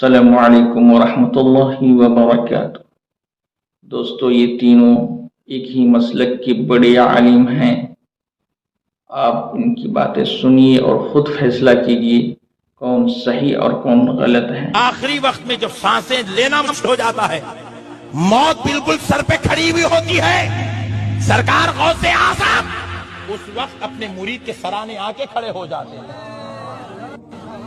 السلام علیکم ورحمۃ اللہ وبرکاتہ۔ دوستو، یہ تینوں ایک ہی مسلک کے بڑے عالم ہیں۔ آپ ان کی باتیں سنیے اور خود فیصلہ کیجیے کون صحیح اور کون غلط ہے۔ آخری وقت میں جب سانسیں لینا مشکل ہو جاتا ہے، موت بالکل سر پہ کھڑی ہوئی ہوتی ہے، سرکار غوث اعظم اس وقت اپنے مرید کے سرانے آ کے کھڑے ہو جاتے ہیں،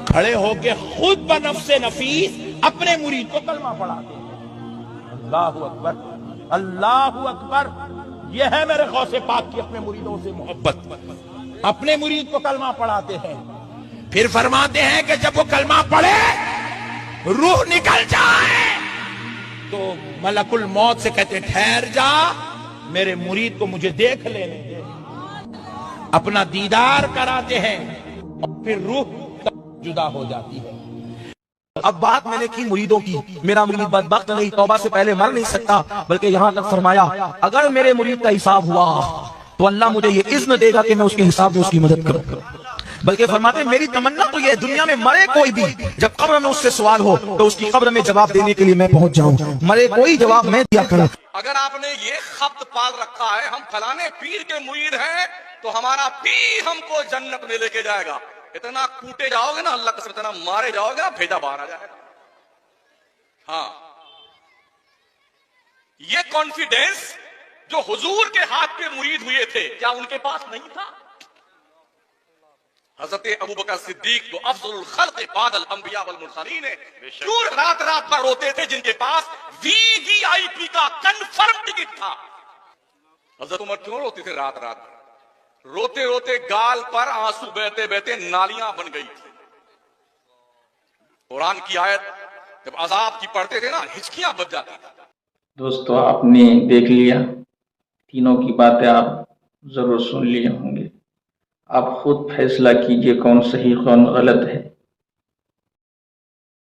کھڑے ہو کے خود بنفس نفیس اپنے مرید کو کلمہ پڑھاتے ہیں۔ اللہ اکبر، اللہ اکبر۔ یہ ہے میرے غوث پاک کی اپنے مریدوں سے محبت۔ اپنے مرید کو کلمہ پڑھاتے ہیں، پھر فرماتے ہیں کہ جب وہ کلمہ پڑھے روح نکل جائے تو ملک الموت سے کہتے ٹھہر جا، میرے مرید کو مجھے دیکھ لینے دے۔ اپنا دیدار کراتے ہیں اور پھر روح جدا ہو جاتی ہے۔ اب بات میں نے کی مریدوں کی، میرا مرید بدبخت نہیں، توبہ سے پہلے مر نہیں سکتا، بلکہ یہاں تک فرمایا اگر میرے مرید کا حساب ہوا تو اللہ مجھے یہ اذن دے گا کہ میں اس کے حساب میں اس کی مدد کروں۔ بلکہ فرماتے ہیں میری تمنا تو یہ دنیا میں مرے کوئی بھی، جب قبر میں اس سے سوال ہو تو اس کی قبر میں جواب دینے کے لیے میں پہنچ جاؤں، مرے کوئی جواب میں دیا کروں۔ اگر آپ نے یہ خبط پال رکھا ہے ہم فلانے پیر کے مرید ہیں تو ہمارا پیر ہم کو جنت میں لے کے جائے گا، اتنا کوٹے جاؤ گے نا اللہ قسم، اتنا مارے جاؤ گے نا بھیجا باہر آ جائے گا۔ ہاں، یہ کانفیڈینس جو حضور کے ہاتھ پہ مرید ہوئے تھے کیا ان کے پاس نہیں تھا؟ حضرت ابوبکر صدیق جو افضل الخلق بعد الانبیاء والمرسلین ہے، کیوں رات رات پر روتے تھے جن کے پاس وی وی آئی پی کا کنفرم ٹکٹ تھا؟ حضرت عمر کیوں روتے تھے رات رات؟ روتے روتے گال پر آنسو بہتے بہتے نالیاں بن گئی تھی۔ قرآن کی آیت جب عذاب کی پڑھتے تھے نا ہچکیاں بج جاتی تھی۔ دوستو، آپ نے دیکھ لیا، تینوں کی باتیں آپ ضرور سن لیے ہوں گے۔ آپ خود فیصلہ کیجئے کون صحیح کون غلط ہے۔